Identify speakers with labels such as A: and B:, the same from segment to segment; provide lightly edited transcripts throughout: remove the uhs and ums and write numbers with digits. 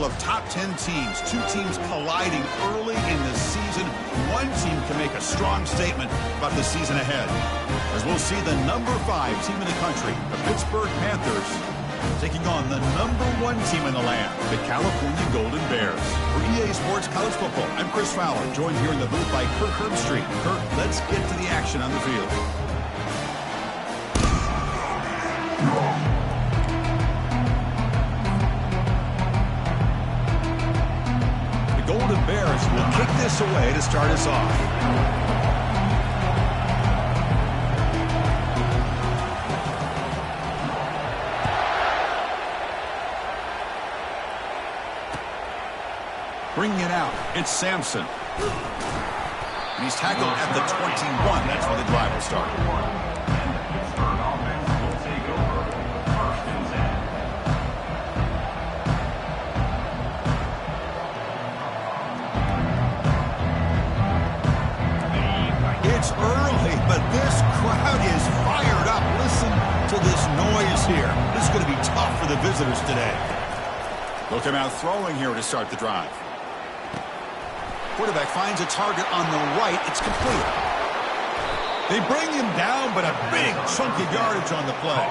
A: battle of top 10 teams. Two teams colliding early in the season. One team can make a strong statement about the season ahead. As we'll see the number 5 team in the country, the Pittsburgh Panthers, taking on the number 1 team in the land, the California Golden Bears. For EA Sports College Football, I'm Chris Fowler, joined here in the booth by Kirk Herbstreit. Kirk, let's get to the action on the field. The Golden Bears will kick this away to start us off. Bringing it out, it's Sampson. And he's tackled at the 21. That's where the drive will start. It's early, but this crowd is fired up. Listen to this noise here. This is going to be tough for the visitors today. They'll come out throwing here to start the drive. Quarterback finds a target on the right. It's complete. They bring him down, but a big chunk of yardage on the play.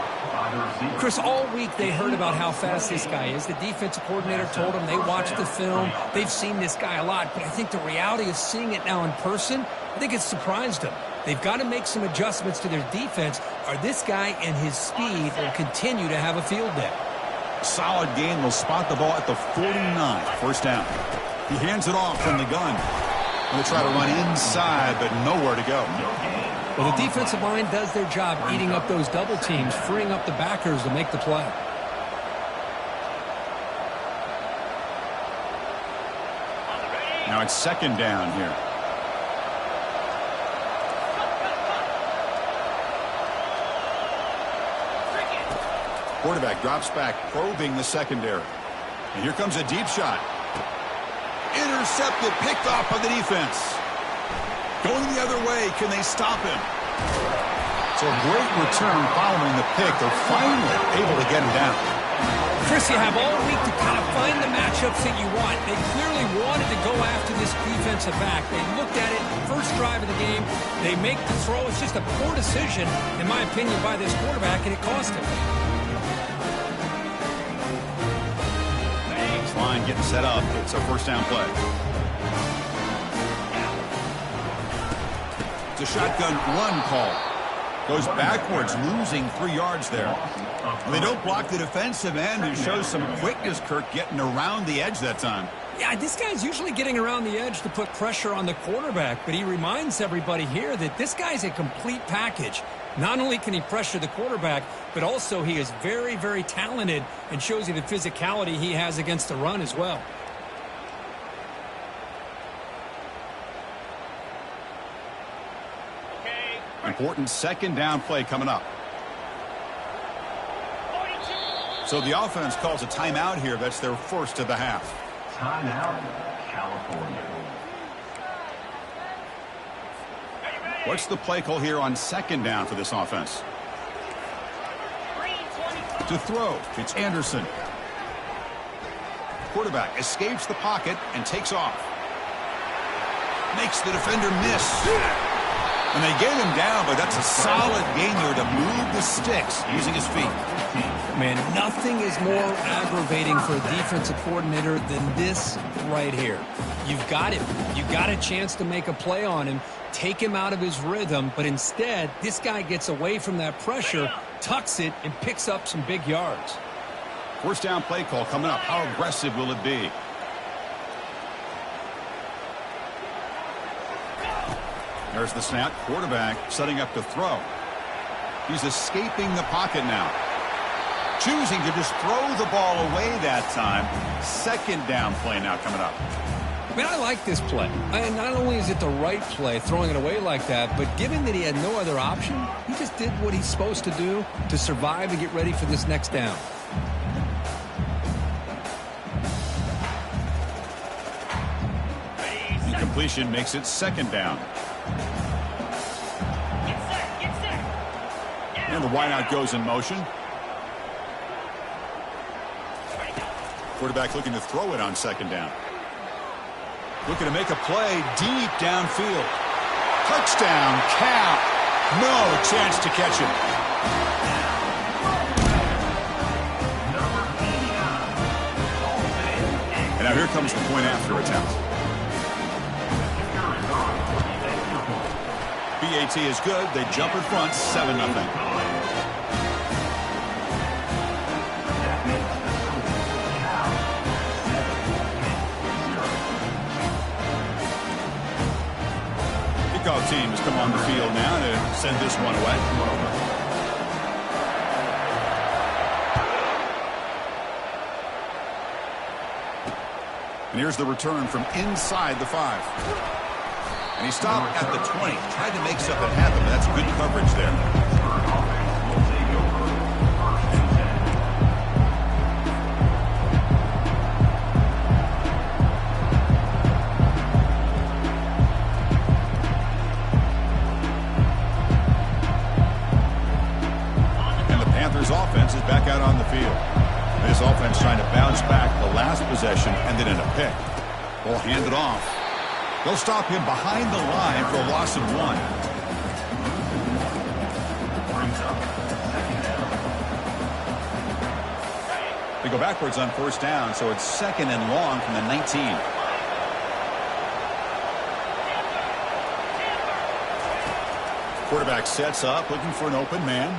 B: Chris, all week they heard about how fast this guy is. The defensive coordinator told them they watched the film. They've seen this guy a lot, but I think the reality of seeing it now in person, I think it's surprised them. They've got to make some adjustments to their defense, or this guy and his speed will continue to have a field day.
A: Solid gain will spot the ball at the 49. First down. He hands it off from the gun. Going to try to run inside, but nowhere to go.
B: Well, the defensive line does their job eating up those double teams, freeing up the backers to make the play.
A: Now it's second down here. Quarterback drops back, probing the secondary. And here comes a deep shot. Intercepted, picked off by the defense. Going the other way, can they stop him? So a great return following the pick. They're finally able to get him down.
B: Chris, you have all week to kind of find the matchups that you want. They clearly wanted to go after this defensive back. They looked at it, first drive of the game. They make the throw. It's just a poor decision, in my opinion, by this quarterback, and it cost him.
A: Line getting set up. It's a first down play. It's a shotgun run call. Goes backwards, losing 3 yards there. They don't block the defensive end, who shows some quickness, Kirk, getting around the edge that time.
B: Yeah, this guy's usually getting around the edge to put pressure on the quarterback, but he reminds everybody here that this guy's a complete package. Not only can he pressure the quarterback, but also he is very, very talented and shows you the physicality he has against the run as well.
A: Important second down play coming up. So the offense calls a timeout here. That's their first of the half.
C: Timeout, California.
A: What's the play call here on second down for this offense? To throw, it's Anderson. Quarterback escapes the pocket and takes off. Makes the defender miss. And they get him down, but that's a solid gain there to move the sticks using his feet.
B: Man, nothing is more aggravating for a defensive coordinator than this right here. You've got him. You've got a chance to make a play on him, take him out of his rhythm, but instead, this guy gets away from that pressure, tucks it, and picks up some big yards.
A: First down play call coming up. How aggressive will it be? There's the snap. Quarterback setting up to throw. He's escaping the pocket now. Choosing to just throw the ball away that time. Second down play now coming up.
B: Man, I like this play. And not only is it the right play, throwing it away like that, but given that he had no other option, he just did what he's supposed to do to survive and get ready for this next down.
A: Incompletion makes it second down. And the wideout goes in motion. Quarterback looking to throw it on second down. Looking to make a play deep downfield. Touchdown, Cal. No chance to catch him. And now here comes the point after attempt. BAT is good. They jump in front, 7-0. Kickoff team has come on the field now to send this one away. And here's the return from inside the 5. And he stopped at the 20. Tried to make something happen, but that's good coverage there. Offense is back out on the field. This offense trying to bounce back the last possession and then in a pick. Ball handed off. They'll stop him behind the line for a loss of 1. They go backwards on first down, so it's 2nd and long from the 19. Quarterback sets up, looking for an open man.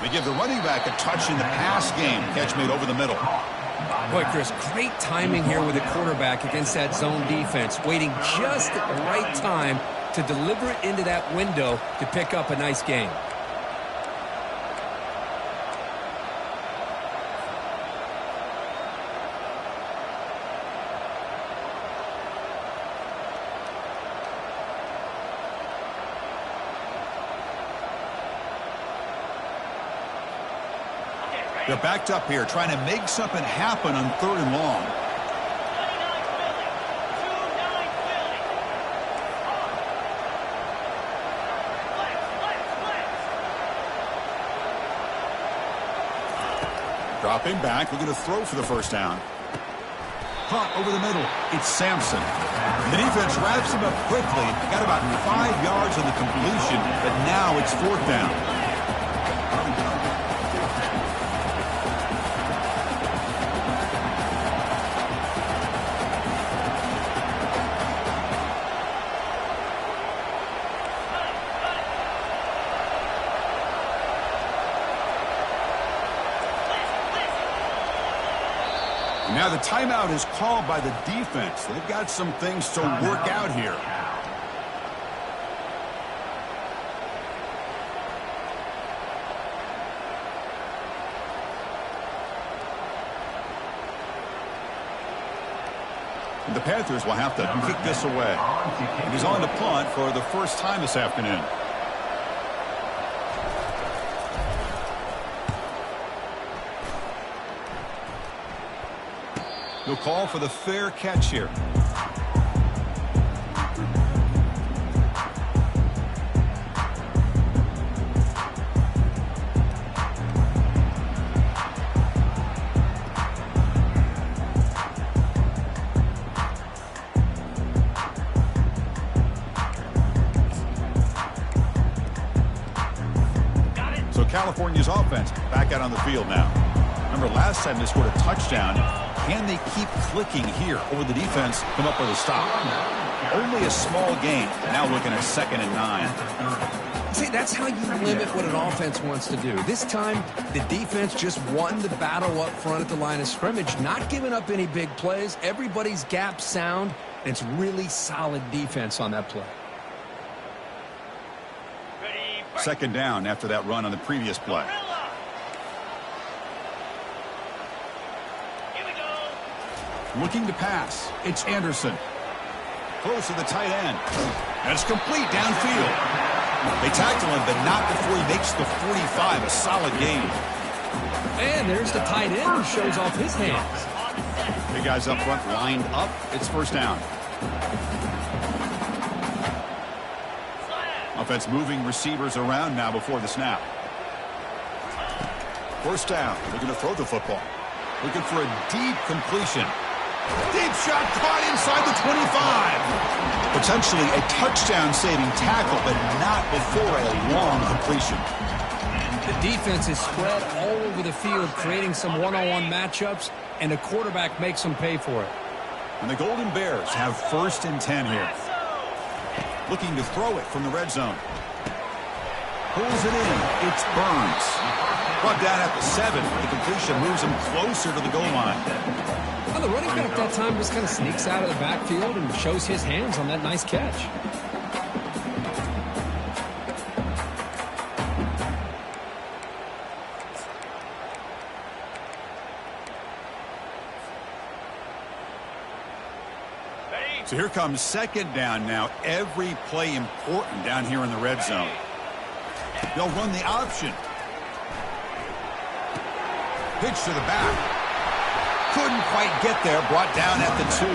A: They give the running back a touch in the pass game. Catch made over the middle.
B: Boy, Chris, great timing here with the quarterback against that zone defense. Waiting just at the right time to deliver it into that window to pick up a nice gain.
A: They're backed up here, trying to make something happen on 3rd and long. Dropping back, looking to throw for the first down. Hot over the middle. It's Sampson. The defense wraps him up quickly. Got about 5 yards on the completion, but now it's 4th down. Now the timeout is called by the defense. They've got some things to work out here. And the Panthers will have to kick this away. And he's on to punt for the first time this afternoon. He'll call for the fair catch here. So California's offense back out on the field now. Remember last time they scored a touchdown. Can they keep clicking here? Or will the defense come up with a stop? Only a small gain. Now looking at 2nd and 9.
B: See, that's how you limit what an offense wants to do. This time, the defense just won the battle up front at the line of scrimmage, not giving up any big plays. Everybody's gap sound, and it's really solid defense on that play.
A: 2nd down after that run on the previous play. Looking to pass. It's Anderson. Close to the tight end. And it's complete downfield. They tackle him, but not before he makes the 45. A solid gain.
B: And there's the tight end who shows off his hands.
A: Big guys up front lined up. It's 1st down. Offense moving receivers around now before the snap. 1st down. Looking to throw the football. Looking for a deep completion. Deep shot caught inside the 25. Potentially a touchdown-saving tackle, but not before a long completion.
B: The defense is spread all over the field, creating some one-on-one matchups, and the quarterback makes them pay for it.
A: And the Golden Bears have 1st and 10 here. Looking to throw it from the red zone. Pulls it in. It's Burns. Brought down at the 7. The completion moves him closer to the goal line.
B: Well, the running back that time just kind of sneaks out of the backfield and shows his hands on that nice catch.
A: So here comes 2nd down now. Every play important down here in the red zone. They'll run the option. Pitch to the back. Couldn't quite get there. Brought down at the 2.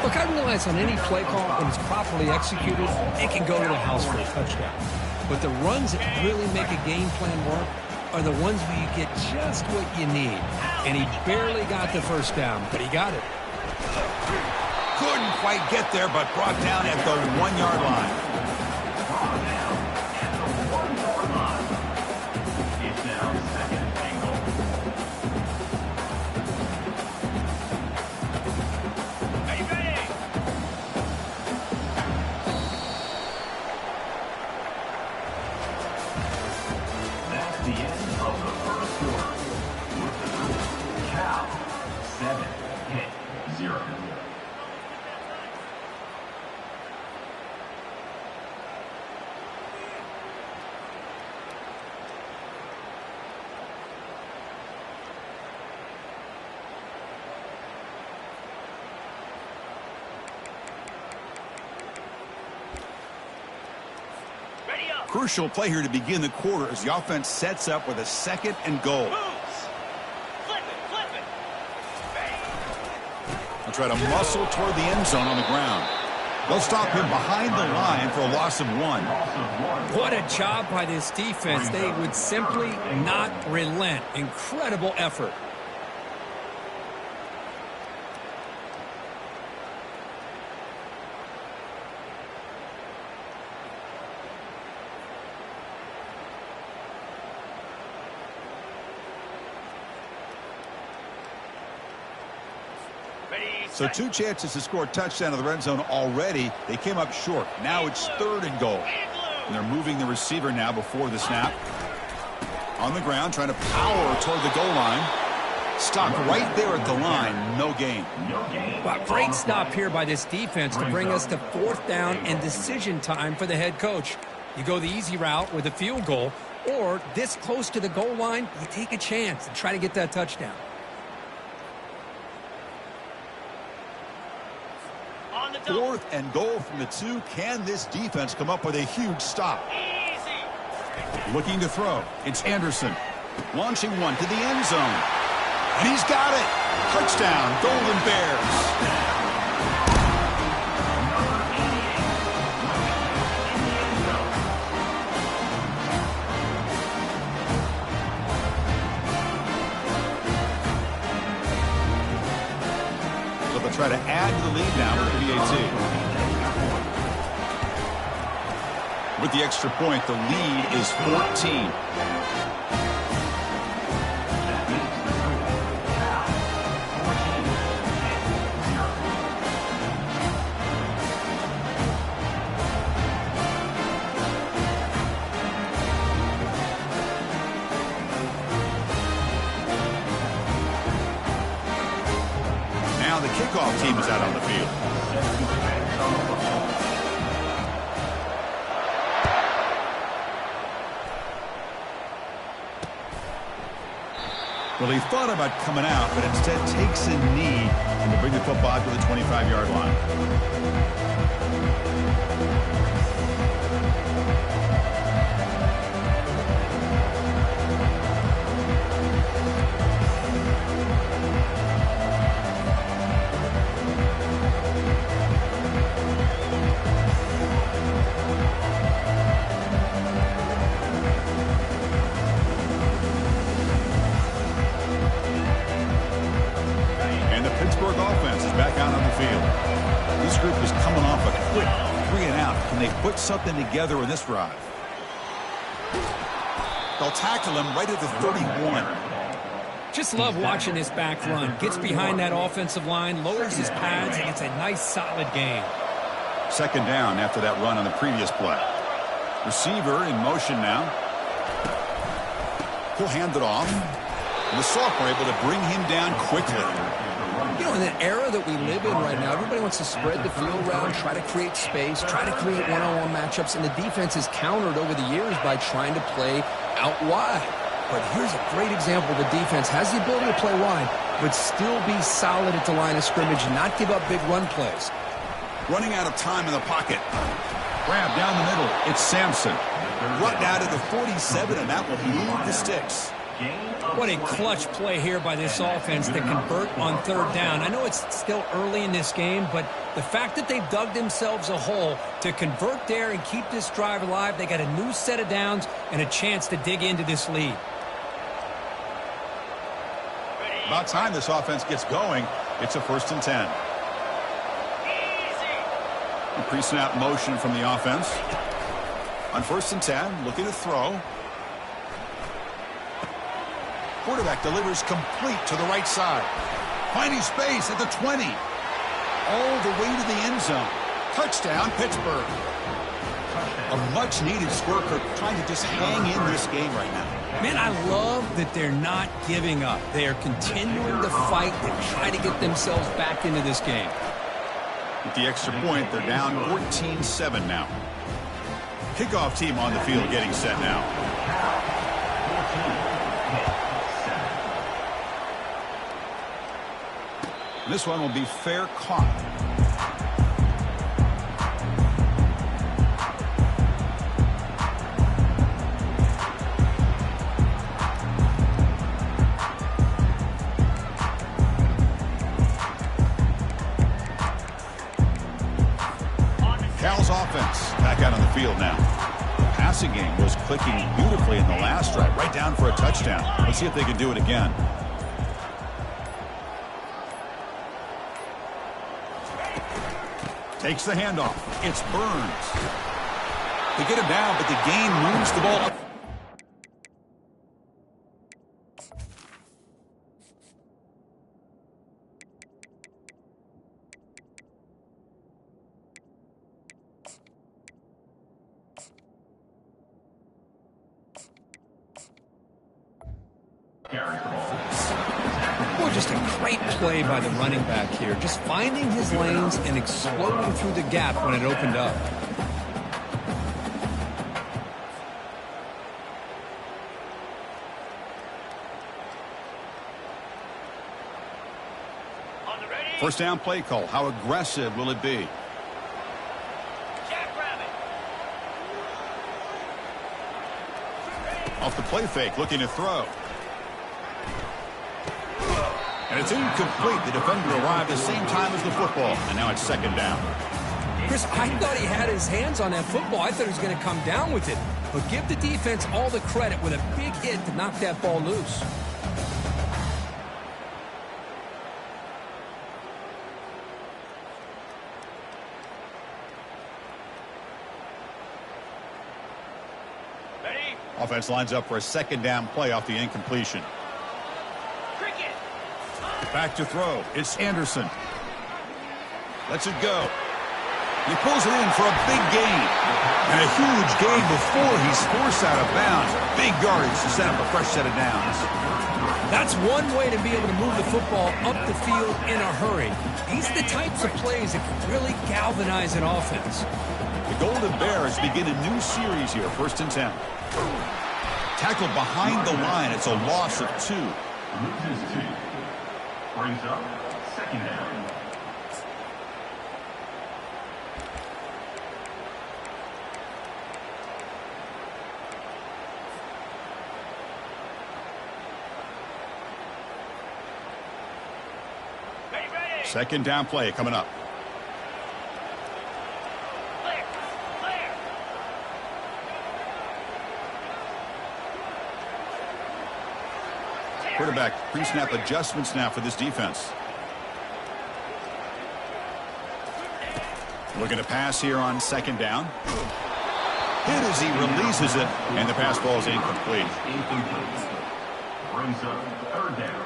B: Look, I realize on any play call, when it's properly executed, it can go to the house for a touchdown. But the runs that really make a game plan work are the ones where you get just what you need. And he barely got the 1st down, but he got it.
A: Couldn't quite get there, but brought down at the 1-yard line.
C: It's now 2nd and goal. Are you ready? That's the end of the 1st quarter. With the score, Cal 7, Pitt 0.
A: Crucial play here to begin the quarter as the offense sets up with a 2nd and goal.
C: Flip it.
A: They'll try to muscle toward the end zone on the ground. They'll stop him behind the line for a loss of 1.
B: What a job by this defense. They would simply not relent. Incredible effort.
A: So 2 chances to score a touchdown in the red zone already. They came up short. Now it's 3rd and goal. And they're moving the receiver now before the snap. On the ground, trying to power toward the goal line. Stopped right there at the line. No gain.
B: Well, great stop here by this defense to bring us to 4th down and decision time for the head coach. You go the easy route with a field goal, or this close to the goal line, you take a chance and try to get that touchdown.
A: 4th and goal from the 2. Can this defense come up with a huge stop? Looking to throw. It's Anderson. Launching one to the end zone. And he's got it. Touchdown, Golden Bears. Try to add to the lead now with the PAT. With the extra point, the lead is 14. The kickoff team is out on the field. Well, he thought about coming out, but instead takes a knee to bring the football to the 25-yard line. Pittsburgh offense is back out on the field. This group is coming off a quick 3-and-out. Can they put something together in this drive? They'll tackle him right at the 31.
B: Just love watching this back run. Gets behind that offensive line, lowers his pads, and it's a nice, solid gain.
A: Second down after that run on the previous play. Receiver in motion now. He'll hand it off. And the sophomore able to bring him down quickly.
B: You know, in the era that we live in right now, everybody wants to spread the field around, try to create space, try to create one-on-one matchups, and the defense is countered over the years by trying to play out wide. But here's a great example. The defense has the ability to play wide, but still be solid at the line of scrimmage and not give up big run plays.
A: Running out of time in the pocket. Grab down the middle. It's Sampson. Run out of the 47, and that will move the sticks.
B: What a clutch play here by this offense to convert on third down. I know it's still early in this game, but the fact that they've dug themselves a hole to convert there and keep this drive alive, they got a new set of downs and a chance to dig into this lead.
A: About time this offense gets going. It's a 1st and 10. Pre-snap motion from the offense. On 1st and 10, looking to throw. Quarterback delivers complete to the right side. Finding space at the 20. All the way to the end zone. Touchdown, Pittsburgh. A much-needed score for trying to just hang in this game right now.
B: Man, I love that they're not giving up. They are continuing to fight and try to get themselves back into this game.
A: With the extra point, they're down 14-7 now. Kickoff team on the field getting set now. This one will be fair caught. Cal's offense back out on the field now. The passing game was clicking beautifully in the last drive, right down for a touchdown. Let's see if they can do it again. Takes the handoff. It's Burns. They get him down, but the gain moves the ball up.
B: Boy, just a great play by the running back here. Just finding his lanes and exploding through the gap when it opened up.
A: First down play call. How aggressive will it be? Off the play fake, looking to throw. And it's incomplete. The defender arrived the same time as the football. And now it's second down.
B: Chris, I thought he had his hands on that football. I thought he was going to come down with it. But give the defense all the credit with a big hit to knock that ball loose.
A: Offense lines up for a second down play off the incompletion. Back to throw. It's Anderson. Lets it go. He pulls it in for a big gain. And a huge gain before he's forced out of bounds. Big yardage to set up a fresh set of downs.
B: That's one way to be able to move the football up the field in a hurry. These are the types of plays that can really galvanize an offense.
A: The Golden Bears begin a new series here, 1st and 10. Tackled behind the line. It's a loss of 2.
C: Loses 2. Brings up second down.
A: Second down play coming up. Quarterback pre-snap adjustments now for this defense. Looking to pass here on second down. Hit as he releases it, and the pass ball is incomplete.
C: Brings up third down.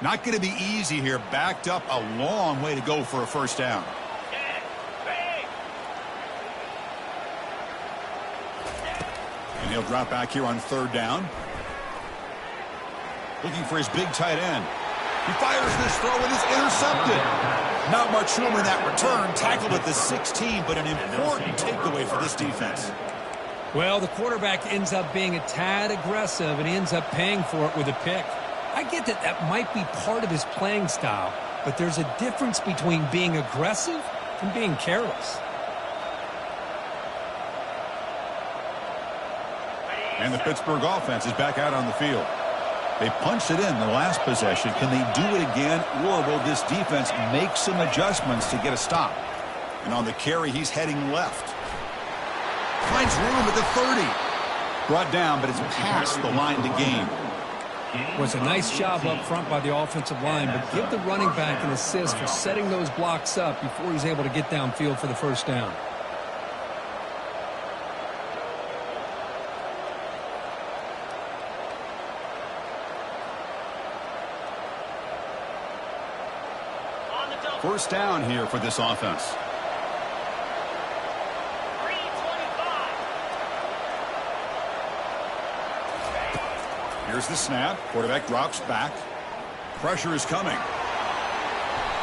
A: Not going to be easy here. Backed up a long way to go for a first down. And he'll drop back here on third down. Looking for his big tight end. He fires this throw and is intercepted. Not much room in that return. Tackled at the 16, but an important takeaway for this defense.
B: Well, the quarterback ends up being a tad aggressive, and he ends up paying for it with a pick. I get that that might be part of his playing style, but there's a difference between being aggressive and being careless.
A: And the Pittsburgh offense is back out on the field. They punched it in the last possession. Can they do it again, or will this defense make some adjustments to get a stop? And on the carry, he's heading left. Finds room at the 30. Brought down, but it's past the line to gain.
B: Was a nice job up front by the offensive line, but give the running back an assist for setting those blocks up before he's able to get downfield for the first down.
A: First down here for this offense. Here's the snap. Quarterback drops back. Pressure is coming.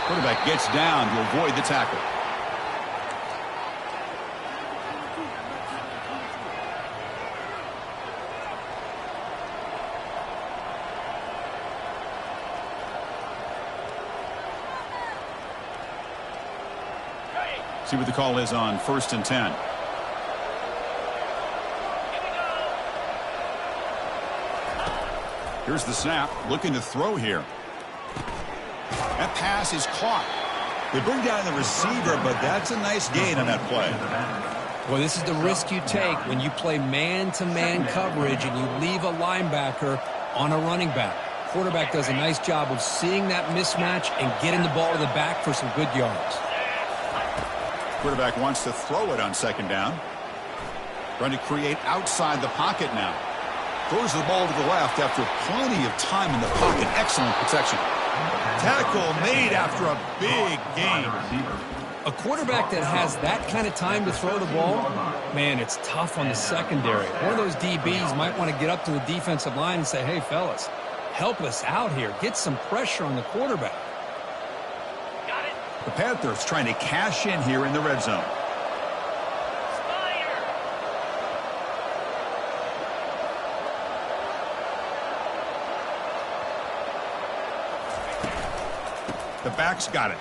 A: Quarterback gets down to avoid the tackle. See what the call is on 1st and 10. Here's the snap, looking to throw here. That pass is caught. They bring down the receiver, but that's a nice gain on that play.
B: Well, this is the risk you take when you play man-to-man coverage and you leave a linebacker on a running back. Quarterback does a nice job of seeing that mismatch and getting the ball to the back for some good yards.
A: Quarterback wants to throw it on second down. Trying to create outside the pocket now. Throws the ball to the left after plenty of time in the pocket. Excellent protection. Tackle made after a big gain.
B: A quarterback that has that kind of time to throw the ball, man, it's tough on the secondary. One of those DBs might want to get up to the defensive line and say, hey, fellas, help us out here. Get some pressure on the quarterback.
A: The Panthers trying to cash in here in the red zone. The back's got it.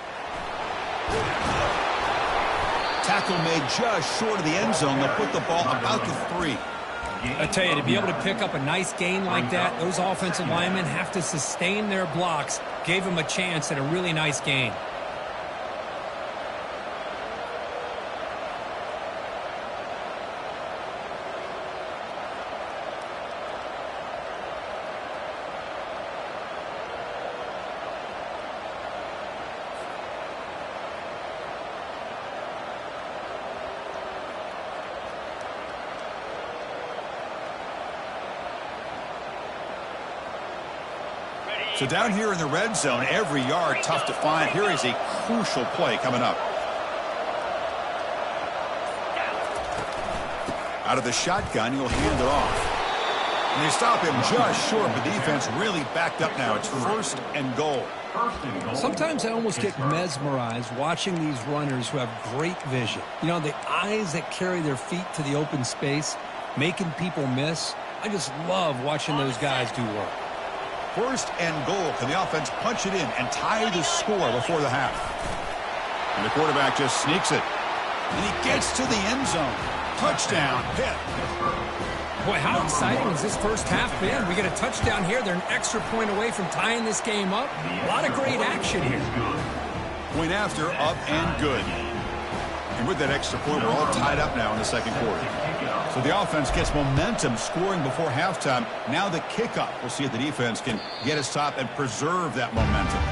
A: Tackle made just short of the end zone. They'll put the ball about the 3.
B: I tell you, to be able to pick up a nice gain like that, those offensive linemen have to sustain their blocks. Gave them a chance at a really nice gain.
A: So down here in the red zone, every yard tough to find. Here is a crucial play coming up. Out of the shotgun, he'll hand it off. And they stop him just short, but the defense really backed up now. It's 1st and goal.
B: Sometimes I almost get mesmerized watching these runners who have great vision. You know, the eyes that carry their feet to the open space, making people miss. I just love watching those guys do work.
A: 1st and goal. Can the offense punch it in and tie the score before the half? And the quarterback just sneaks it. And he gets to the end zone. Touchdown, Pitt.
B: Boy, how exciting has this first half been? We get a touchdown here. They're an extra point away from tying this game up. A lot of great action here.
A: Point after, up and good. And with that extra point, we're all tied up now in the second quarter. So the offense gets momentum scoring before halftime. Now the kickoff. We'll see if the defense can get a stop and preserve that momentum.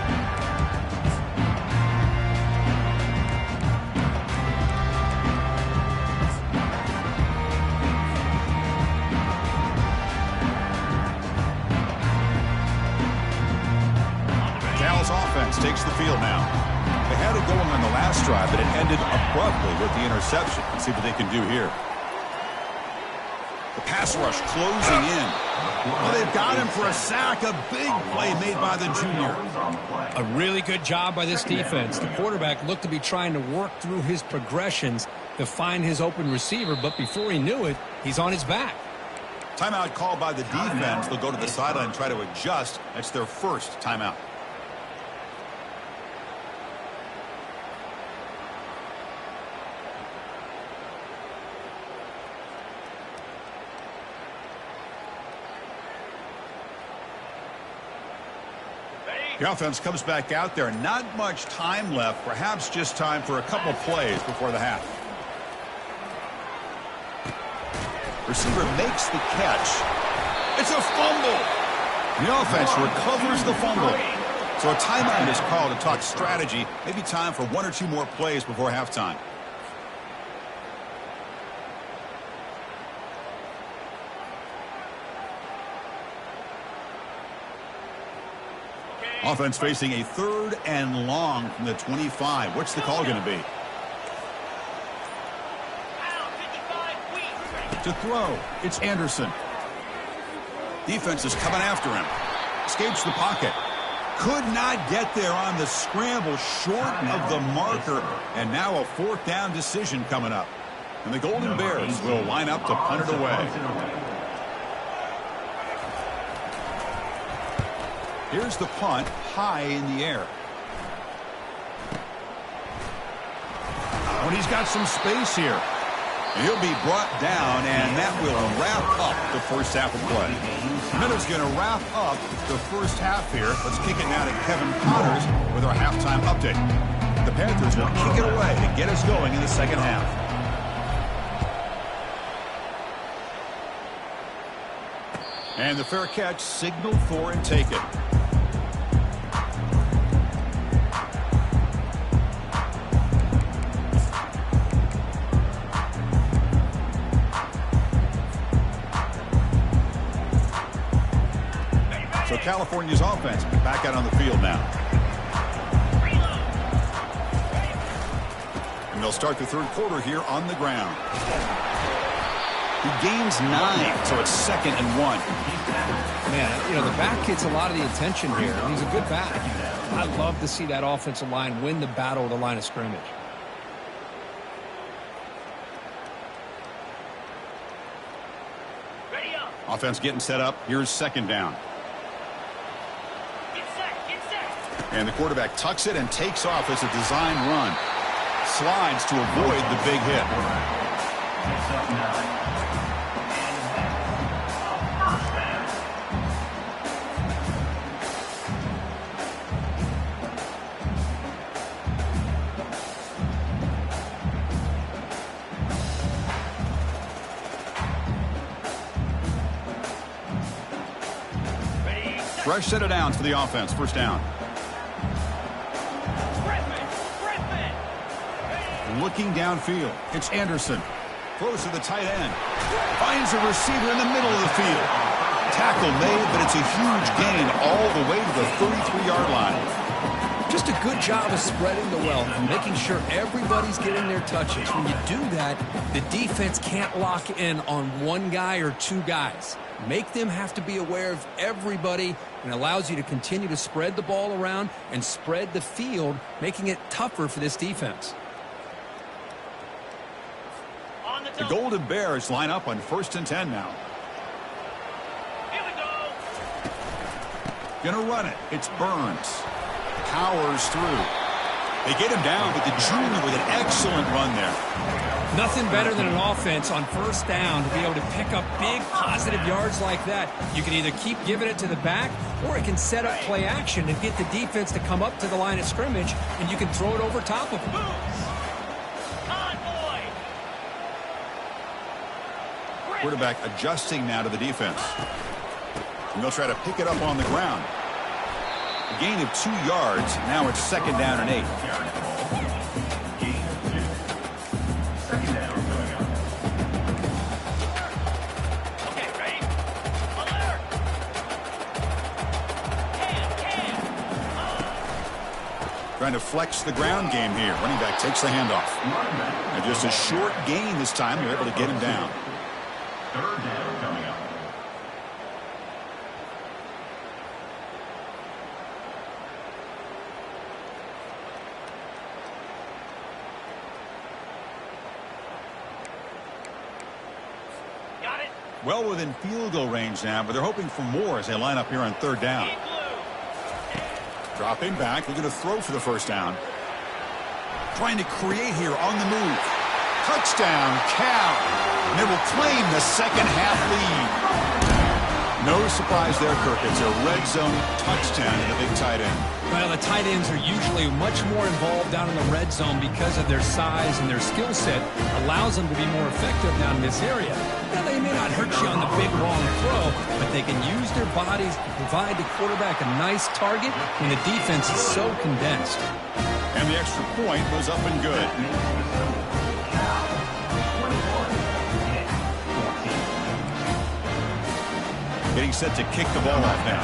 A: Cal's offense takes the field now. They had it going on the last drive, but it ended abruptly with the interception. Let's see what they can do here. The pass rush closing in. Well, they've got him for a sack. A big play made by the junior.
B: A really good job by this defense. The quarterback looked to be trying to work through his progressions to find his open receiver, but before he knew it, he's on his back.
A: Timeout called by the defense. They'll go to the sideline and try to adjust. That's their first timeout. The offense comes back out there. Not much time left. Perhaps just time for a couple plays before the half. Receiver makes the catch. It's a fumble. The offense recovers the fumble. So a timeout is called to talk strategy. Maybe time for one or two more plays before halftime. Offense facing a 3rd and long from the 25. What's the call going to be? To throw, it's Anderson. Defense is coming after him. Escapes the pocket. Could not get there on the scramble, short of the marker. And now a 4th down decision coming up. And the Golden Bears will line up to punt it away. Here's the punt, high in the air. When he's got some space here. He'll be brought down, and that will wrap up the first half of play. Miller's going to wrap up the first half here. Let's kick it now to Kevin Connors with our halftime update. The Panthers will kick it away to get us going in the second half. And the fair catch signaled for and taken. So California's offense back out on the field now. And they'll start the third quarter here on the ground. He gains 9, so it's 2nd and 1.
B: Man, you know, the back gets a lot of the attention here. He's a good back. I love to see that offensive line win the battle at the line of scrimmage.
A: Offense getting set up. Here's 2nd down. And the quarterback tucks it and takes off as a design run. Slides to avoid the big hit. Fresh set of downs for the offense. First down. Looking downfield. It's Anderson. Throws to the tight end. Finds a receiver in the middle of the field. Tackle made, but it's a huge gain all the way to the 33-yard line.
B: Just a good job of spreading the wealth and making sure everybody's getting their touches. When you do that, the defense can't lock in on one guy or two guys. Make them have to be aware of everybody, and allows you to continue to spread the ball around and spread the field, making it tougher for this defense.
A: The Golden Bears line up on 1st and 10 now.
C: Here we go.
A: Gonna run it. It's Burns. Powers through. They get him down, but the junior with an excellent run there.
B: Nothing better than an offense on 1st down to be able to pick up big positive yards like that. You can either keep giving it to the back, or it can set up play action and get the defense to come up to the line of scrimmage, and you can throw it over top of them.
A: Quarterback adjusting now to the defense. And they'll try to pick it up on the ground. A gain of 2 yards. Now it's 2nd down and 8.
C: Gain of 2. 2nd down coming up.
D: Okay, ready? Alert! Can.
A: Trying to flex the ground game here. Running back takes the handoff. And just a short gain this time. They're able to get him down.
C: 3rd down coming up.
D: Got it.
A: Well within field goal range now, but they're hoping for more as they line up here on 3rd down.
D: Keep blue.
A: Dropping back, looking to throw for the 1st down. Trying to create here on the move. Touchdown, Cal. And they will claim the 2nd half lead. No surprise there, Kirk. It's a red zone touchdown and a big tight end.
B: Well, the tight ends are usually much more involved down in the red zone because of their size and their skill set allows them to be more effective down in this area. Now, they may not hurt you on the big, long throw, but they can use their bodies to provide the quarterback a nice target when the defense is so condensed.
A: And the extra point was up and good. Getting set to kick the ball off now.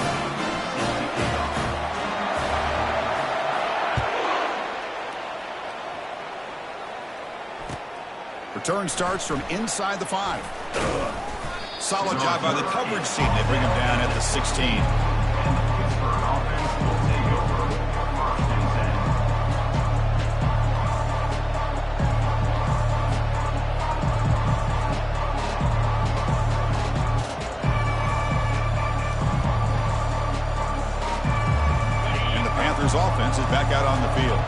A: Return starts from inside the 5. Solid job by the coverage team. They bring him down at the 16. Offense is back out on the field.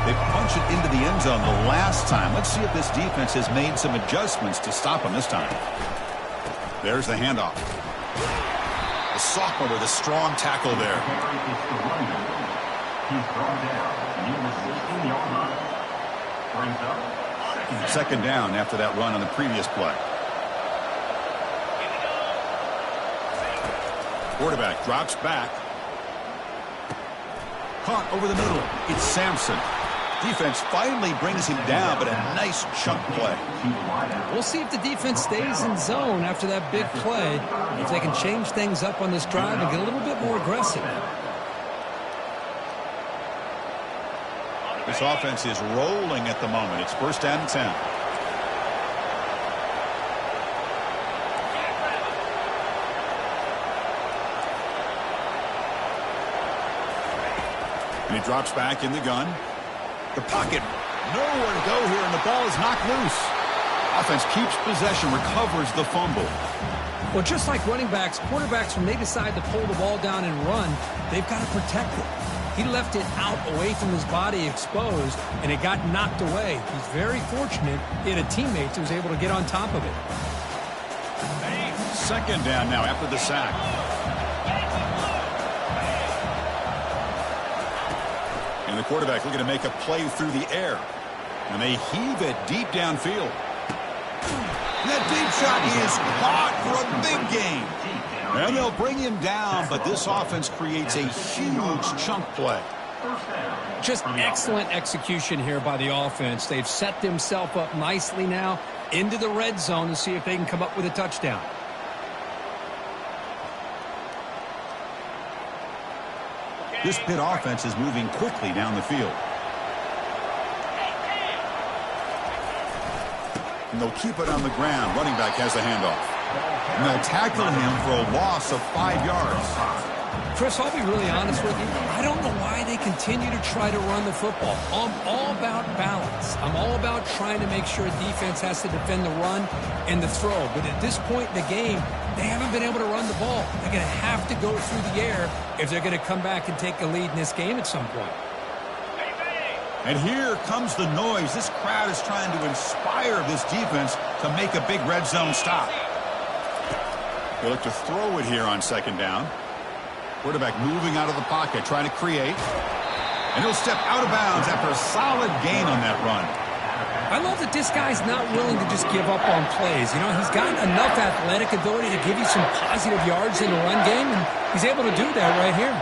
A: They punch it into the end zone the last time. Let's see if this defense has made some adjustments to stop them this time. There's the handoff. The sophomore with a strong tackle there.
C: He's brought down near the 16-yard line. Brings up
A: 2nd down after that run on the previous play. Quarterback drops back. Caught over the middle. It's Sampson. Defense finally brings him down, but a nice chunk play.
B: We'll see if the defense stays in zone after that big play, if they can change things up on this drive and get a little bit more aggressive.
A: This offense is rolling at the moment. It's 1st down and 10. And he drops back in the gun. The pocket. Nowhere to go here, and the ball is knocked loose. Offense keeps possession, recovers the fumble.
B: Well, just like running backs, quarterbacks, when they decide to pull the ball down and run, they've got to protect it. He left it out away from his body exposed, and it got knocked away. He's very fortunate he had a teammate who was able to get on top of it.
A: 2nd down now after the sack. And the quarterback looking to make a play through the air. And they heave it deep downfield. That deep shot is caught for a big gain. And they'll bring him down, but this offense creates a huge chunk play.
B: Just excellent execution here by the offense. They've set themselves up nicely now into the red zone to see if they can come up with a touchdown.
A: This Pitt offense is moving quickly down the field. And they'll keep it on the ground. Running back has the handoff. And they'll tackle him for a loss of 5 yards.
B: Chris, I'll be really honest with you. I don't know why they continue to try to run the football. I'm all about balance. I'm all about trying to make sure a defense has to defend the run and the throw. But at this point in the game, they haven't been able to run the ball. They're going to have to go through the air if they're going to come back and take the lead in this game at some point.
A: And here comes the noise. This crowd is trying to inspire this defense to make a big red zone stop. They look to throw it here on 2nd down. Quarterback moving out of the pocket, trying to create. And he'll step out of bounds after a solid gain on that run.
B: I love that this guy's not willing to just give up on plays. You know, he's got enough athletic ability to give you some positive yards in the run game, and he's able to do that right here.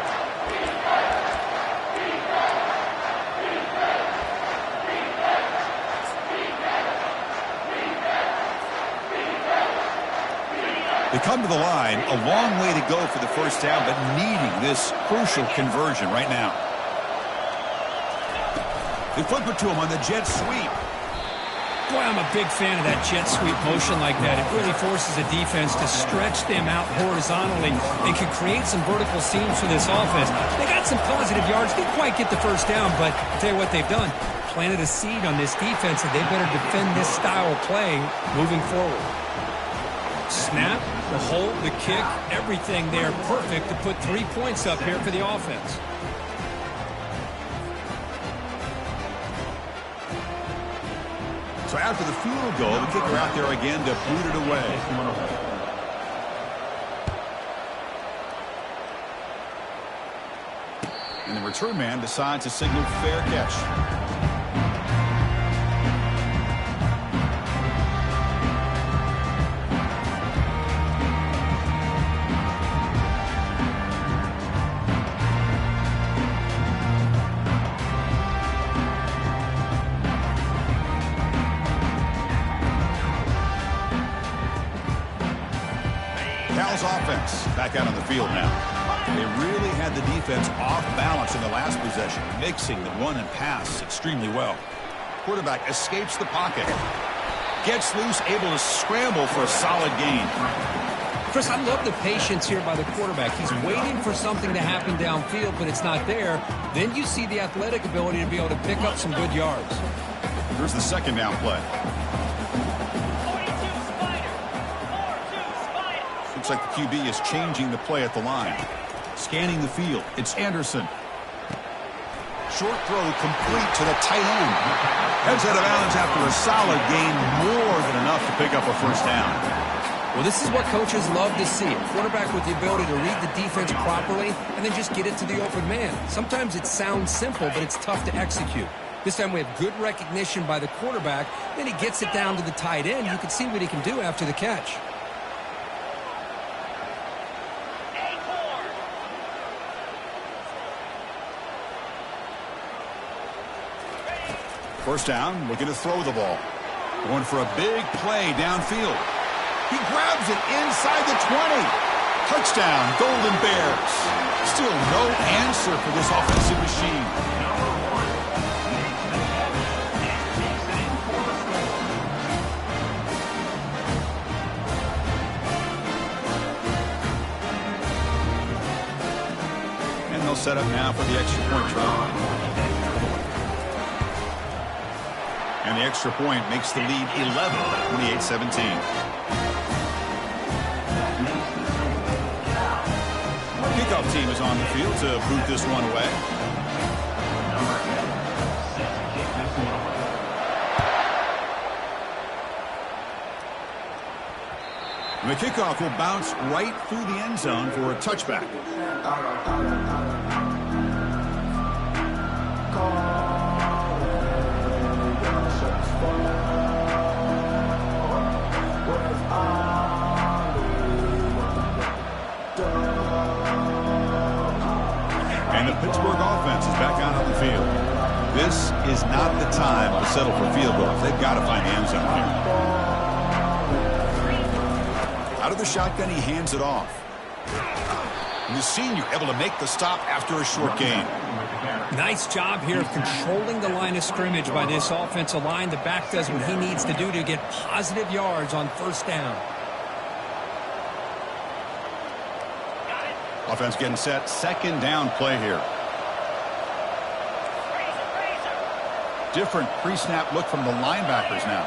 A: They come to the line, a long way to go for the first down, but needing this crucial conversion right now. They flip it to him on the jet sweep.
B: Boy, I'm a big fan of that jet sweep motion like that. It really forces a defense to stretch them out horizontally and can create some vertical seams for this offense. They got some positive yards. Didn't quite get the first down, but I'll tell you what they've done. Planted a seed on this defense, and they better defend this style of play moving forward. Snap, the hold, the kick, everything there perfect to put 3 points up here for the offense.
A: So after the field goal, the kicker out there again to boot it away. And the return man decides to signal fair catch. Offense back out on the field now. They really had the defense off balance in the last possession, mixing the run and pass extremely well. Quarterback escapes the pocket, gets loose, able to scramble for a solid gain.
B: Chris, I love the patience here by the quarterback. He's waiting for something to happen downfield, but it's not there. Then you see the athletic ability to be able to pick up some good yards.
A: Here's the second down play. Looks like the QB is changing the play at the line. Scanning the field. It's Anderson. Short throw complete to the tight end. Heads out of bounds after a solid gain, more than enough to pick up a first down.
B: Well, this is what coaches love to see. A quarterback with the ability to read the defense properly and then just get it to the open man. Sometimes it sounds simple, but it's tough to execute. This time we have good recognition by the quarterback. Then he gets it down to the tight end. You can see what he can do after the catch.
A: First down, looking to throw the ball. Going for a big play downfield. He grabs it inside the 20. Touchdown, Golden Bears. Still no answer for this offensive machine. And they'll set up now for the extra point try. And the extra point makes the lead 11, 28-17. Kickoff team is on the field to boot this one away. And the kickoff will bounce right through the end zone for a touchback. And the Pittsburgh offense is back out on the field. This is not the time to settle for field goals. They've got to find the end zone here. Out of the shotgun, he hands it off. And the senior able to make the stop after a short gain.
B: Nice job here of controlling the line of scrimmage by this offensive line. The back does what he needs to do to get positive yards on first down.
A: Offense getting set. Second down play here. Different pre-snap look from the linebackers now.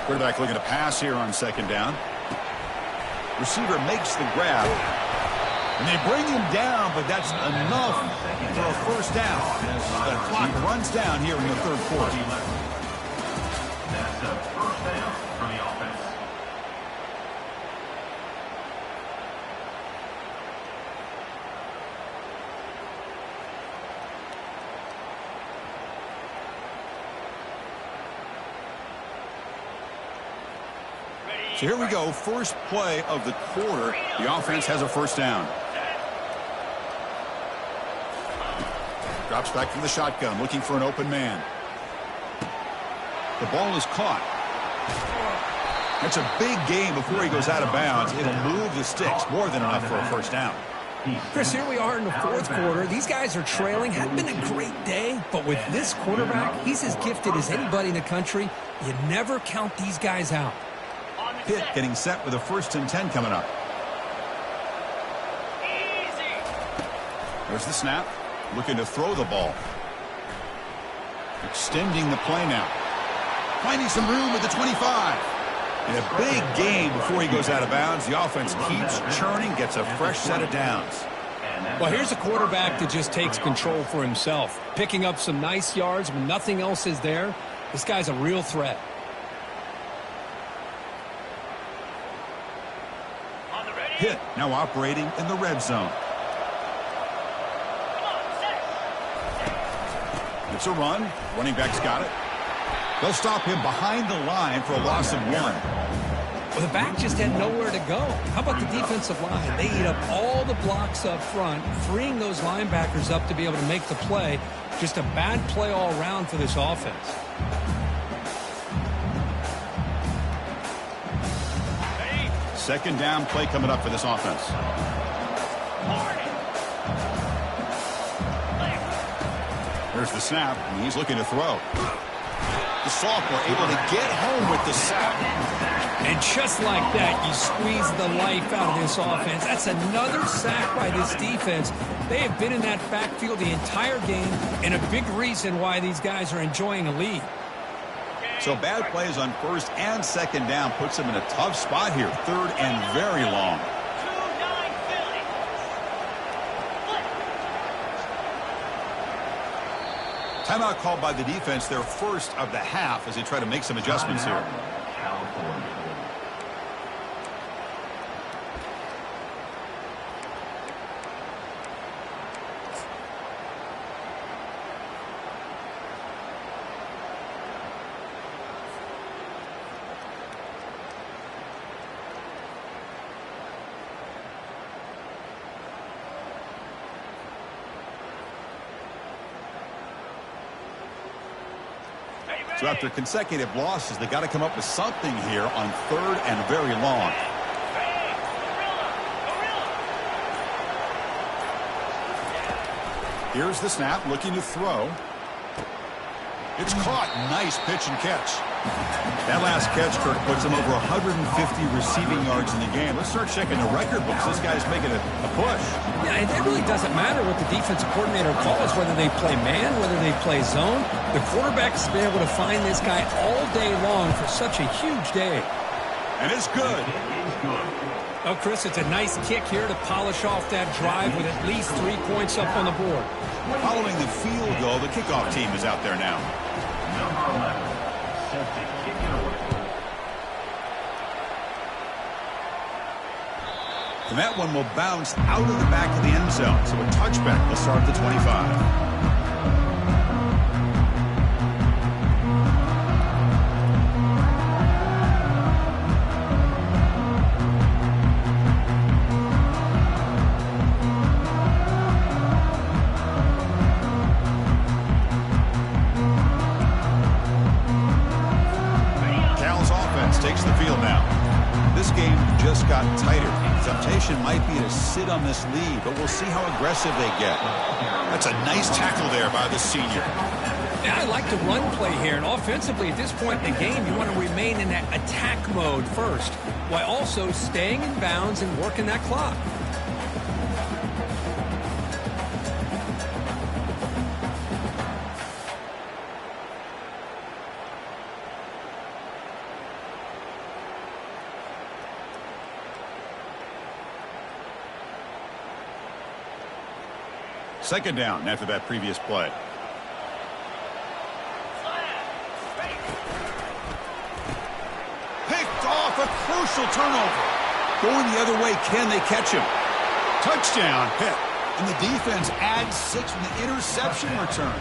A: Quarterback looking to pass here on second down. Receiver makes the grab. And they bring him down, but that's enough for a first down as the clock runs down here in the third quarter.
C: That's a first down for the offense.
A: So here we go, first play of the quarter. The offense has a first down. Drops back from the shotgun, looking for an open man. The ball is caught. It's a big game before he goes out of bounds. It'll move the sticks, more than enough for a first down.
B: Chris, here we are in the fourth quarter. These guys are trailing. Hadn't been a great day, but with this quarterback, he's as gifted as anybody in the country. You never count these guys out.
A: Pitt getting set with a 1st and 10 coming up. There's the snap. Looking to throw the ball. Extending the play now. Finding some room at the 25. In a big game before he goes out of bounds, the offense keeps churning, gets a fresh set of downs.
B: Well, here's a quarterback that just takes control for himself. Picking up some nice yards when nothing else is there. This guy's a real threat.
A: Pitt now operating in the red zone. It's a run. Running back's got it. They'll stop him behind the line for a loss of 1.
B: Well, the back just had nowhere to go. How about the defensive line? They eat up all the blocks up front, freeing those linebackers up to be able to make the play. Just a bad play all around for this offense.
A: Second down play coming up for this offense. There's the snap, and he's looking to throw. The sophomore able to get home with the sack.
B: And just like that, you squeeze the life out of this offense. That's another sack by this defense. They have been in that backfield the entire game, and a big reason why these guys are enjoying a lead.
A: So bad plays on 1st and 2nd down puts them in a tough spot here. 3rd and very long. Timeout called by the defense, their first of the half, as they try to make some adjustments here. So after consecutive losses, they got to come up with something here on 3rd and very long. Here's the snap, looking to throw. It's caught. Nice pitch and catch. That last catch, Kirk, puts him over 150 receiving yards in the game. Let's start checking the record books. This guy's making a push.
B: Yeah, it really doesn't matter what the defensive coordinator calls, whether they play man, whether they play zone. The quarterback's been able to find this guy all day long for such a huge day.
A: And it's good.
B: Oh, Chris, it's a nice kick here to polish off that drive with at least 3 points up on the board.
A: Following the field goal, the kickoff team is out there now.
C: Number 11, set to kick it away.
A: And that one will bounce out of the back of the end zone. So a touchback will start at the 25. Takes the field now. This game just got tighter. The temptation might be to sit on this lead, but we'll see how aggressive they get. That's a nice tackle there by the senior.
B: Yeah, I like the run play here, and offensively at this point in the game, you want to remain in that attack mode first, while also staying in bounds and working that clock.
A: Second down after that previous play. Picked off, a crucial turnover. Going the other way, can they catch him? Touchdown, Pitt. And the defense adds 6 from the interception return.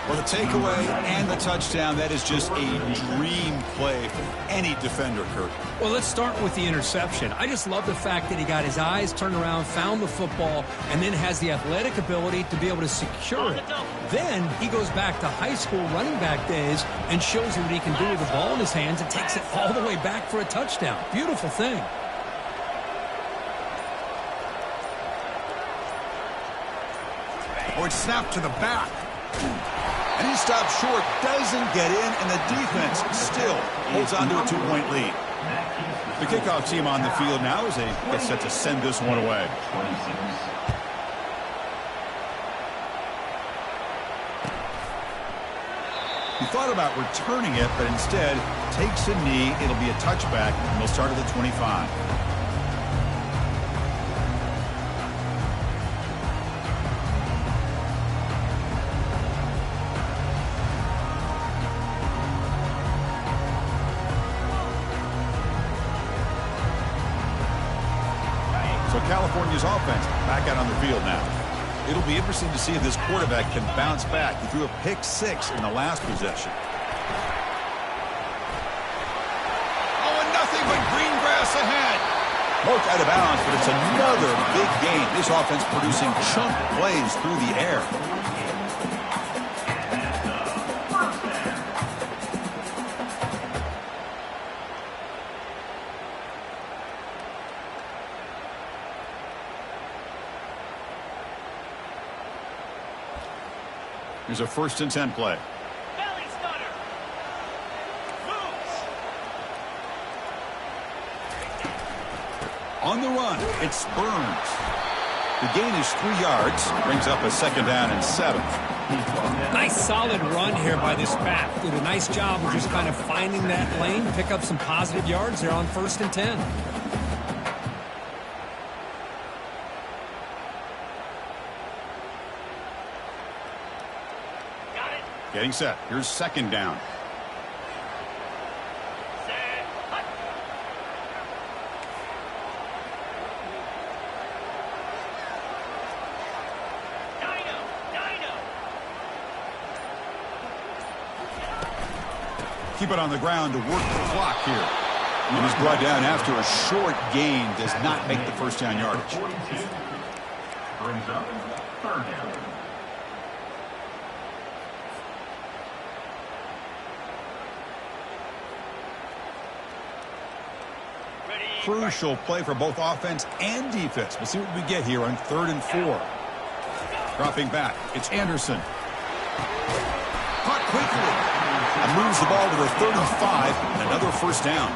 A: Well, the takeaway and the touchdown, that is just a dream play for any defender, Kurt.
B: Well, let's start with the interception. I just love the fact that he got his eyes turned around, found the football, and then has the athletic ability to be able to secure it. Then he goes back to high school running back days and shows you what he can do with the ball in his hands and takes it all the way back for a touchdown. Beautiful thing.
A: Oh, it's snapped to the back. And he stops short, doesn't get in, and the defense still holds on to a 2-point lead. The kickoff team on the field now as they get set to send this one away. He thought about returning it, but instead takes a knee. It'll be a touchback, and they'll start at the 25. California's offense back out on the field now. It'll be interesting to see if this quarterback can bounce back. He threw a pick 6 in the last possession. Oh, and nothing but green grass ahead. Broke out of bounds, but it's another big game. This offense producing chunk plays through the air. Here's a 1st and 10 play.
D: Belly stunner. Moves.
A: On the run, it's Burns. The gain is 3 yards, brings up a 2nd down and 7.
B: Nice solid run here by this back. Did a nice job of just kind of finding that lane, pick up some positive yards there on 1st and 10.
A: Getting set. Here's 2nd down.
D: Set. Hut. Dino.
A: Keep it on the ground to work the clock here. And he's brought down after a short gain. Does not make the 1st down yardage.
C: Brings up 3rd down.
A: Crucial play for both offense and defense. We'll see what we get here on 3rd and 4. Dropping back, it's Anderson. Caught quickly. And moves the ball to the 35, and another 1st down.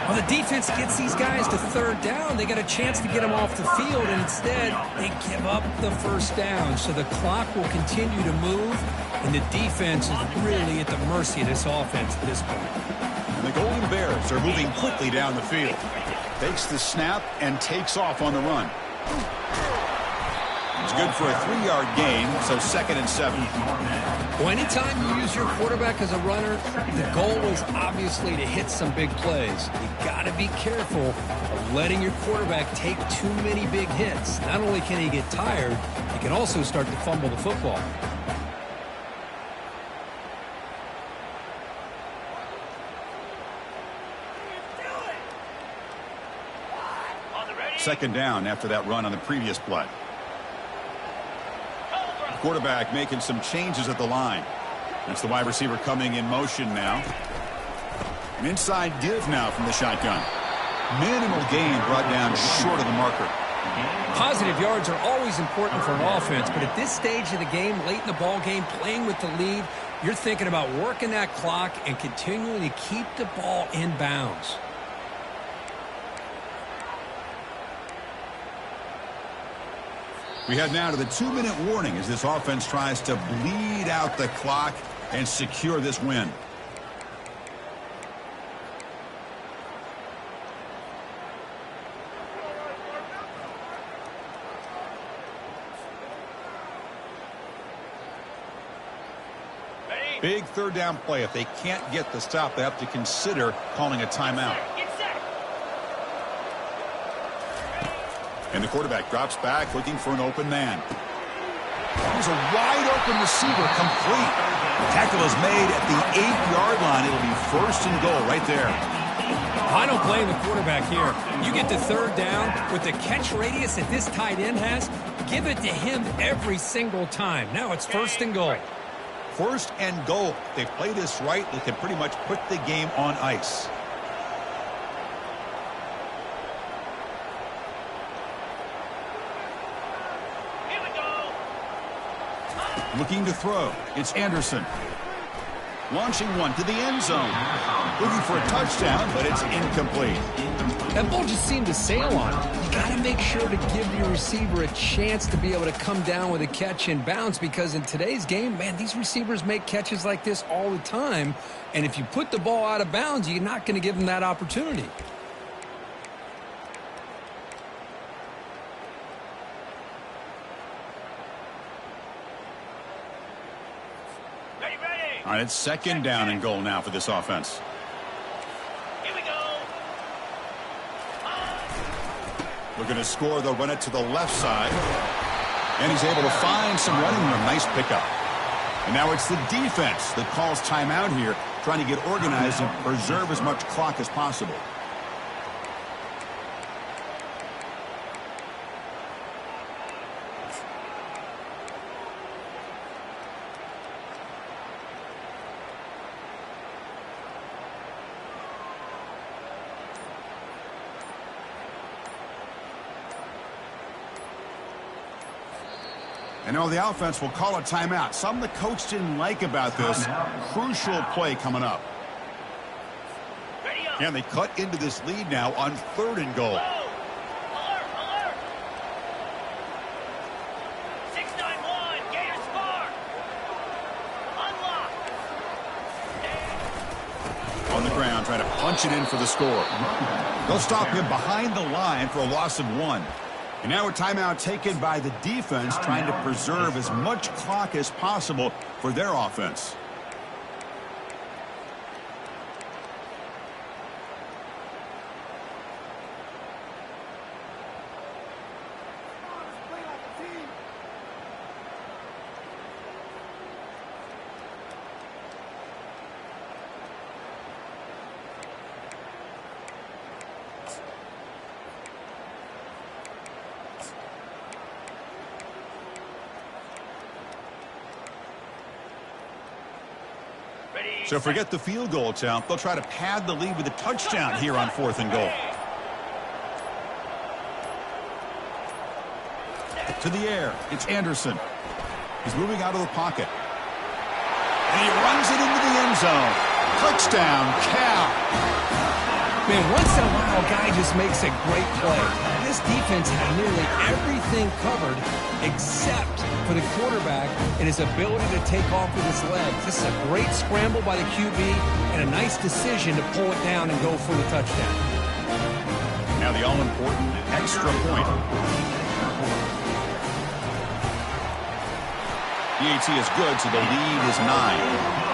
B: Well, the defense gets these guys to 3rd down. They got a chance to get them off the field, and instead they give up the 1st down. So the clock will continue to move, and the defense is really at the mercy of this offense at this point.
A: And the Golden Bears are moving quickly down the field. Takes the snap and takes off on the run. It's good for a 3-yard gain, so 2nd and 7.
B: Well, anytime you use your quarterback as a runner, the goal is obviously to hit some big plays. You got to be careful of letting your quarterback take too many big hits. Not only can he get tired, he can also start to fumble the football.
A: Second down after that run on the previous play. The quarterback making some changes at the line. That's the wide receiver coming in motion now. An inside give now from the shotgun. Minimal gain brought down short of the marker.
B: Positive yards are always important for an offense, but at this stage of the game, late in the ball game, playing with the lead, you're thinking about working that clock and continuing to keep the ball in bounds.
A: We head now to the 2-minute warning as this offense tries to bleed out the clock and secure this win. Big 3rd down play. If they can't get the stop, they have to consider calling a timeout. And the quarterback drops back looking for an open man. Here's a wide-open receiver, complete. The tackle is made at the 8-yard line. It'll be first and goal right there.
B: I don't blame the quarterback here. You get the third down with the catch radius that this tight end has, give it to him every single time. Now it's first and goal.
A: First and goal. If they play this right, they can pretty much put the game on ice.
D: Here we go.
A: Looking to throw. It's Anderson. Launching one to the end zone. Looking for a touchdown, but it's incomplete.
B: That ball just seemed to sail on it. You got to make sure to give your receiver a chance to be able to come down with a catch and bounce, because in today's game, man, these receivers make catches like this all the time. And if you put the ball out of bounds, you're not going to give them that opportunity.
A: All right, it's second down and goal now for this offense.
D: Here we go.
A: Looking to score, they'll run it to the left side. And he's able to find some running room. Nice pickup. And now it's the defense that calls timeout here, trying to get organized and preserve as much clock as possible. And now the offense will call a timeout. Something the coach didn't like about this. Crucial play coming up.
D: Ready up.
A: And they cut into this lead now on third and goal.
D: Whoa. Alert, alert. 691. Gators far. Unlock.
A: On the ground, trying to punch it in for the score. They'll stop him behind the line for a loss of 1. And now a timeout taken by the defense, trying to preserve as much clock as possible for their offense. So forget the field goal attempt. They'll try to pad the lead with a touchdown here on fourth and goal. To the air. It's Anderson. He's moving out of the pocket. And he runs it into the end zone. Touchdown, Cal.
B: Man, once in a while, a guy just makes a great play. This defense had nearly everything covered except for the quarterback and his ability to take off with his legs. This is a great scramble by the QB and a nice decision to pull it down and go for the touchdown.
A: Now the all-important extra point. PAT is good, so the lead is 9.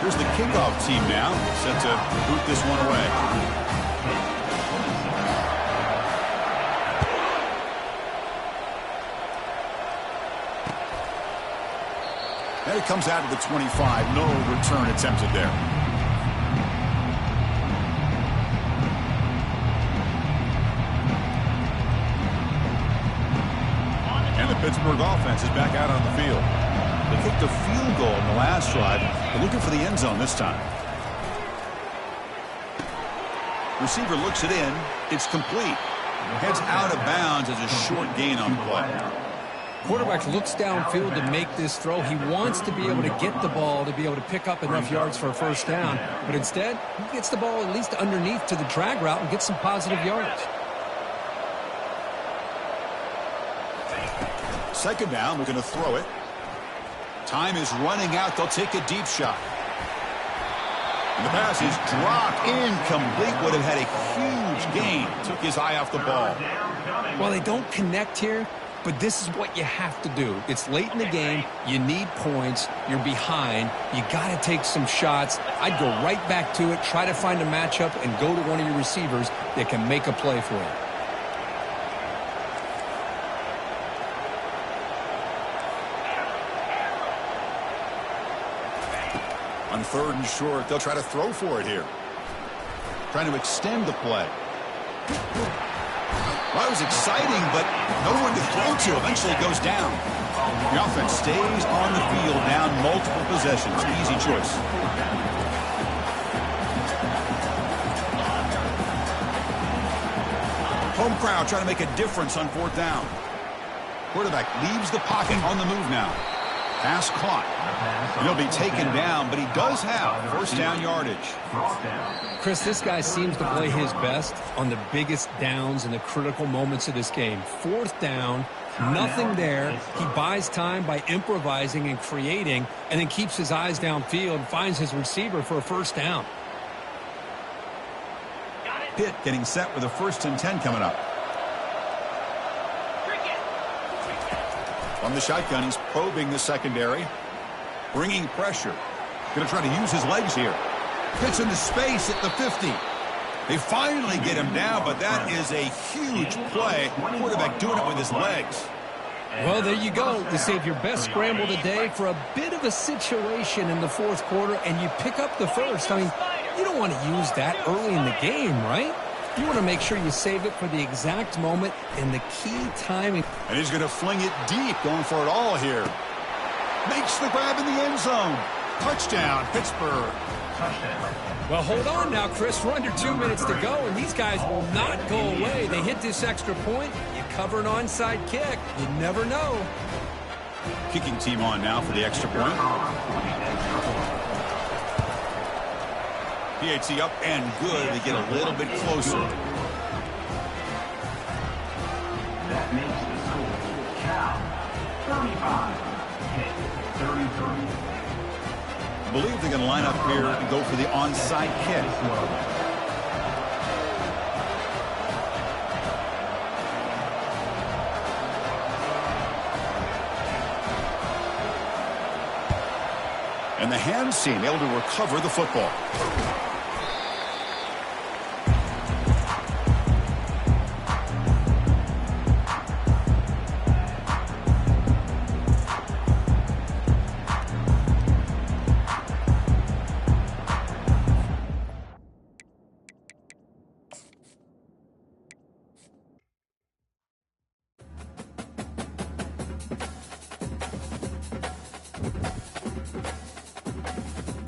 A: Here's the kickoff team now, set to boot this one away. And it comes out to the 25. No return attempted there. And the Pittsburgh offense is back out on the field. They kicked a field goal in the last drive. They're looking for the end zone this time. Receiver looks it in. It's complete. Heads out of bounds as a short gain on the play.
B: Quarterback looks downfield to make this throw. He wants to be able to get the ball to be able to pick up enough yards for a first down. But instead, he gets the ball at least underneath to the drag route and gets some positive yards.
A: Second down, looking to throw it. Time is running out. They'll take a deep shot. And the pass is dropped. Incomplete. Would have had a huge gain. Took his eye off the ball.
B: Well, they don't connect here, but this is what you have to do. It's late in the game. You need points. You're behind. You got to take some shots. I'd go right back to it, try to find a matchup, and go to one of your receivers that can make a play for you.
A: On 3rd and short, they'll try to throw for it here. Trying to extend the play. Well, it was exciting, but no one to throw to. Eventually goes down. The offense stays on the field, down multiple possessions. Easy choice. Home crowd trying to make a difference on 4th down. Quarterback leaves the pocket on the move now. Pass caught. He'll be taken down, but he does have 1st down yardage.
B: Chris, this guy seems to play his best on the biggest downs and the critical moments of this game. 4th down, nothing there. He buys time by improvising and creating, and then keeps his eyes downfield and finds his receiver for a 1st down.
A: Pitt getting set with a 1st and 10 coming up. From the shotgun, he's probing the secondary. Bringing pressure. Going to try to use his legs here. Gets into space at the 50. They finally get him down, but that is a huge play. Quarterback doing it with his legs.
B: Well, there you go. You save your best scramble today for a bit of a situation in the 4th quarter, and you pick up the 1st. I mean, you don't want to use that early in the game, right? You want to make sure you save it for the exact moment and the key timing.
A: And he's going to fling it deep, going for it all here. Makes the grab in the end zone. Touchdown, Pittsburgh.
B: Well, hold on now, Chris. We're under 2 minutes to go, and these guys will not go away. They hit this extra point. You cover an onside kick. You never know.
A: Kicking team on now for the extra point. PAT up and good. They get a little bit closer.
C: That makes the score Cal 35, Pitt 33.
A: I believe they're going to line up here and go for the onside kick. And the hands team able to recover the football.